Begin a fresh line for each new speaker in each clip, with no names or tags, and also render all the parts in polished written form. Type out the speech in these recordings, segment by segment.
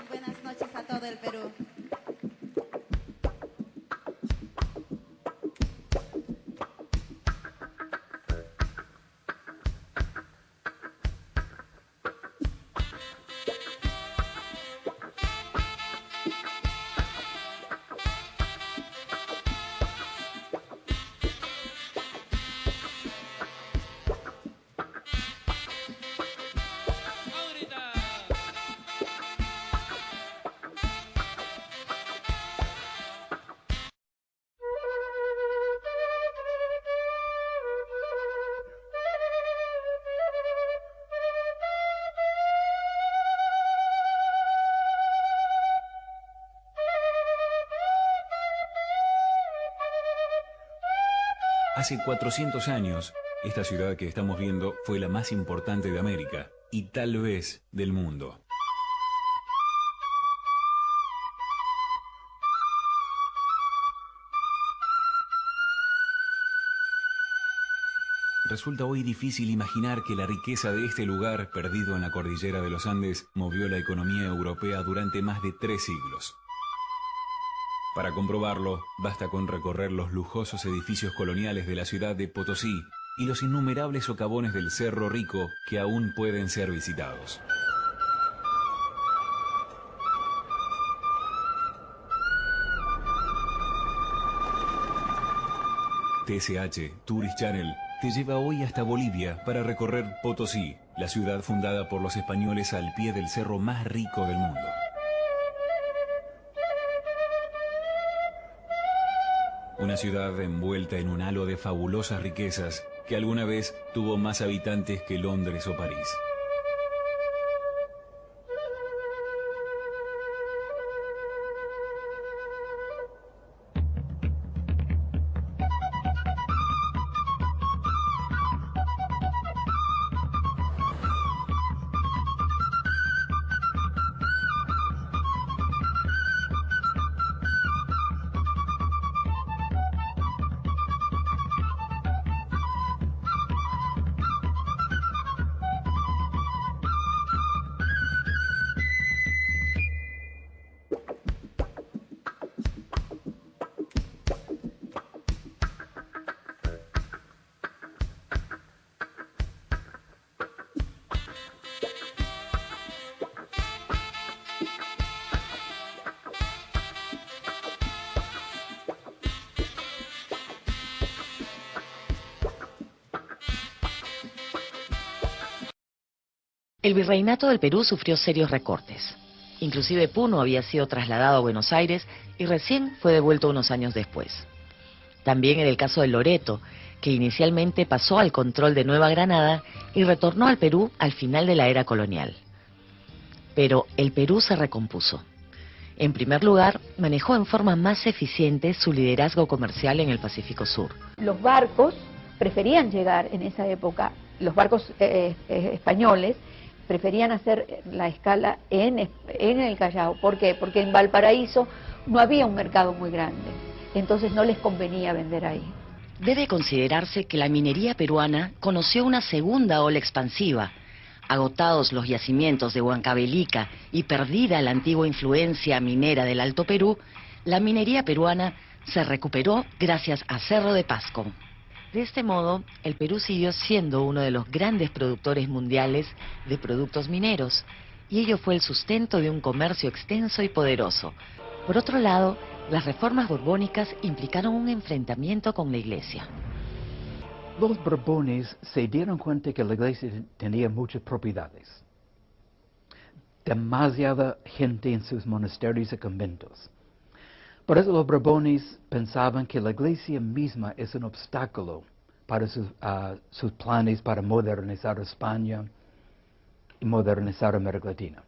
Buenas noches a todo el Perú.
Hace 400 años, esta ciudad que estamos viendo fue la más importante de América y tal vez del mundo. Resulta hoy difícil imaginar que la riqueza de este lugar, perdido en la cordillera de los Andes, movió la economía europea durante más de 3 siglos. Para comprobarlo, basta con recorrer los lujosos edificios coloniales de la ciudad de Potosí y los innumerables socavones del Cerro Rico que aún pueden ser visitados. TSH, Tourist Channel, te lleva hoy hasta Bolivia para recorrer Potosí, la ciudad fundada por los españoles al pie del cerro más rico del mundo. Una ciudad envuelta en un halo de fabulosas riquezas que alguna vez tuvo más habitantes que Londres o París.
El virreinato del Perú sufrió serios recortes. Inclusive Puno había sido trasladado a Buenos Aires y recién fue devuelto unos años después. También en el caso de Loreto, que inicialmente pasó al control de Nueva Granada y retornó al Perú al final de la era colonial. Pero el Perú se recompuso. En primer lugar, manejó en forma más eficiente su liderazgo comercial en el Pacífico Sur.
Los barcos preferían llegar en esa época, los barcos españoles, preferían hacer la escala en el Callao. ¿Por qué? Porque en Valparaíso no había un mercado muy grande, entonces no les convenía vender ahí.
Debe considerarse que la minería peruana conoció una segunda ola expansiva. Agotados los yacimientos de Huancavelica y perdida la antigua influencia minera del Alto Perú, la minería peruana se recuperó gracias a Cerro de Pasco. De este modo, el Perú siguió siendo uno de los grandes productores mundiales de productos mineros, y ello fue el sustento de un comercio extenso y poderoso. Por otro lado, las reformas borbónicas implicaron un enfrentamiento con la Iglesia.
Los Borbones se dieron cuenta que la Iglesia tenía muchas propiedades, demasiada gente en sus monasterios y conventos. Por eso los Borbones pensaban que la Iglesia misma es un obstáculo para sus planes para modernizar España y modernizar América Latina.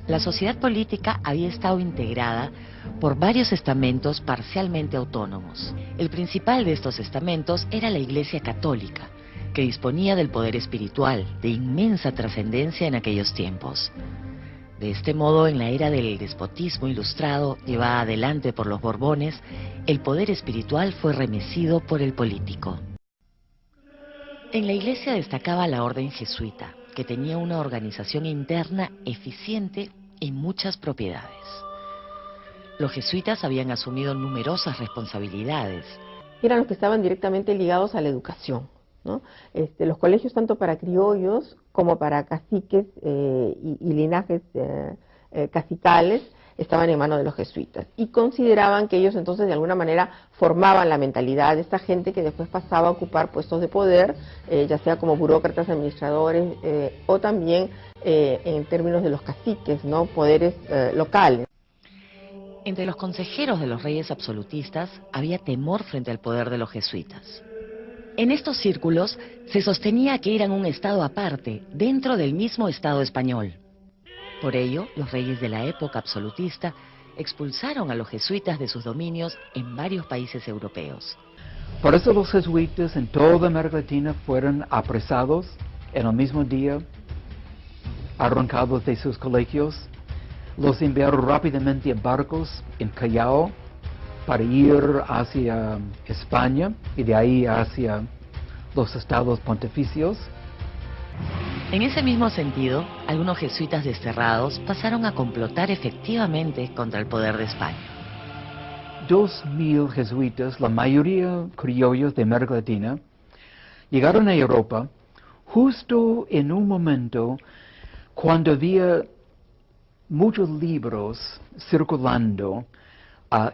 La sociedad política había estado integrada por varios estamentos parcialmente autónomos. El principal de estos estamentos era la Iglesia Católica, que disponía del poder espiritual de inmensa trascendencia en aquellos tiempos. De este modo, en la era del despotismo ilustrado llevada adelante por los Borbones, el poder espiritual fue remecido por el político. En la Iglesia destacaba la orden jesuita, que tenía una organización interna eficiente y muchas propiedades. Los jesuitas habían asumido numerosas responsabilidades.
Eran los que estaban directamente ligados a la educación, ¿no? Los colegios tanto para criollos como para caciques y linajes cacicales estaban en manos de los jesuitas, y consideraban que ellos entonces de alguna manera formaban la mentalidad de esta gente que después pasaba a ocupar puestos de poder, ya sea como burócratas, administradores, o también en términos de los caciques, ¿no? Poderes locales.
Entre los consejeros de los reyes absolutistas había temor frente al poder de los jesuitas. En estos círculos se sostenía que eran un estado aparte, dentro del mismo estado español. Por ello, los reyes de la época absolutista expulsaron a los jesuitas de sus dominios en varios países europeos.
Por eso los jesuitas en toda América Latina fueron apresados en el mismo día, arrancados de sus colegios, los enviaron rápidamente a barcos en Callao para ir hacia España y de ahí hacia los estados pontificios.
En ese mismo sentido, algunos jesuitas desterrados pasaron a complotar efectivamente contra el poder de España.
2.000 jesuitas, la mayoría criollos de América Latina, llegaron a Europa justo en un momento cuando había muchos libros circulando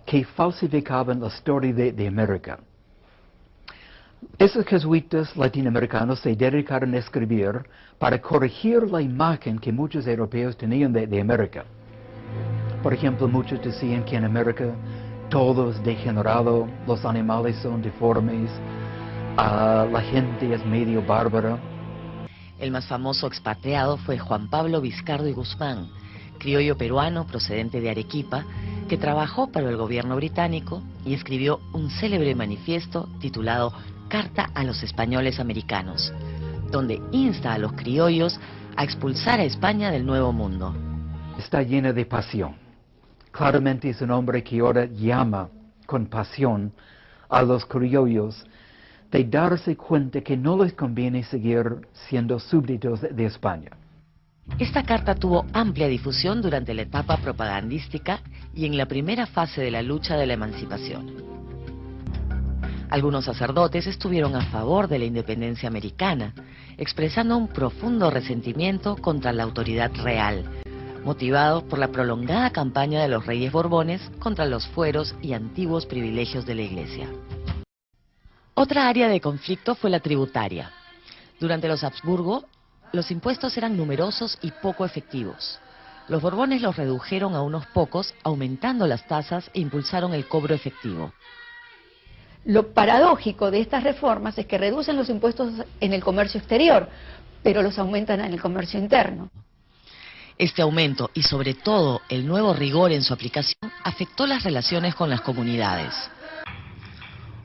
que falsificaban la historia de América. Esos jesuitas latinoamericanos se dedicaron a escribir para corregir la imagen que muchos europeos tenían de América. Por ejemplo, muchos decían que en América todo es degenerado, los animales son deformes, la gente es medio bárbara.
El más famoso expatriado fue Juan Pablo Vizcardo y Guzmán, criollo peruano procedente de Arequipa, que trabajó para el gobierno británico y escribió un célebre manifiesto titulado Carta a los Españoles Americanos, donde insta a los criollos a expulsar a España del Nuevo Mundo.
Está llena de pasión. Claramente es un hombre que ahora llama con pasión a los criollos de darse cuenta que no les conviene seguir siendo súbditos de España.
Esta carta tuvo amplia difusión durante la etapa propagandística y en la primera fase de la lucha de la emancipación. Algunos sacerdotes estuvieron a favor de la independencia americana, expresando un profundo resentimiento contra la autoridad real, motivado por la prolongada campaña de los reyes borbones contra los fueros y antiguos privilegios de la Iglesia. Otra área de conflicto fue la tributaria. Durante los Habsburgo, los impuestos eran numerosos y poco efectivos. Los Borbones los redujeron a unos pocos, aumentando las tasas e impulsaron el cobro efectivo.
Lo paradójico de estas reformas es que reducen los impuestos en el comercio exterior, pero los aumentan en el comercio interno.
Este aumento y sobre todo el nuevo rigor en su aplicación afectó las relaciones con las comunidades.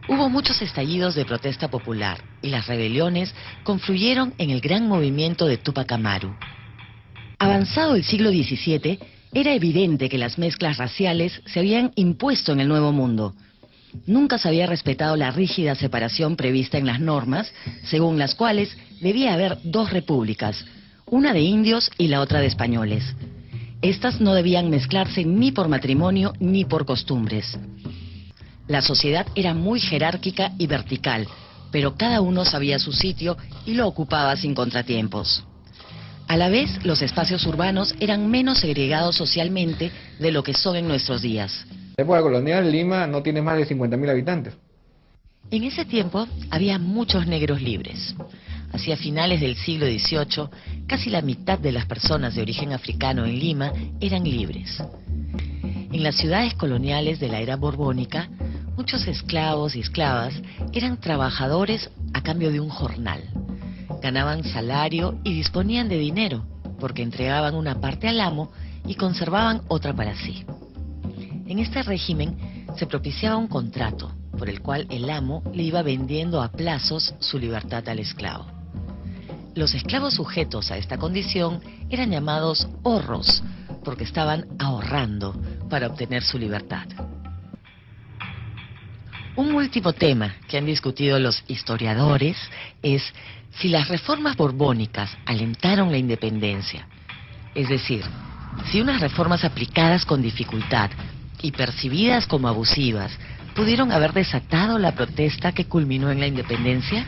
Hubo muchos estallidos de protesta popular y las rebeliones confluyeron en el gran movimiento de Túpac Amaru. Avanzado el siglo XVII, era evidente que las mezclas raciales se habían impuesto en el Nuevo Mundo. Nunca se había respetado la rígida separación prevista en las normas, según las cuales debía haber dos repúblicas, una de indios y la otra de españoles. Estas no debían mezclarse ni por matrimonio ni por costumbres. La sociedad era muy jerárquica y vertical, pero cada uno sabía su sitio y lo ocupaba sin contratiempos. A la vez, los espacios urbanos eran menos segregados socialmente de lo que son en nuestros días.
En la época colonial, Lima no tiene más de 50.000 habitantes.
En ese tiempo había muchos negros libres. Hacia finales del siglo XVIII, casi la mitad de las personas de origen africano en Lima eran libres. En las ciudades coloniales de la era borbónica, muchos esclavos y esclavas eran trabajadores a cambio de un jornal. Ganaban salario y disponían de dinero, porque entregaban una parte al amo y conservaban otra para sí. En este régimen se propiciaba un contrato, por el cual el amo le iba vendiendo a plazos su libertad al esclavo. Los esclavos sujetos a esta condición eran llamados horros, porque estaban ahorrando para obtener su libertad. Un último tema que han discutido los historiadores es si las reformas borbónicas alentaron la independencia. Es decir, si unas reformas aplicadas con dificultad y percibidas como abusivas pudieron haber desatado la protesta que culminó en la independencia.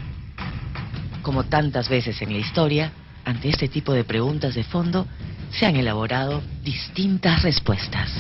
Como tantas veces en la historia, ante este tipo de preguntas de fondo se han elaborado distintas respuestas.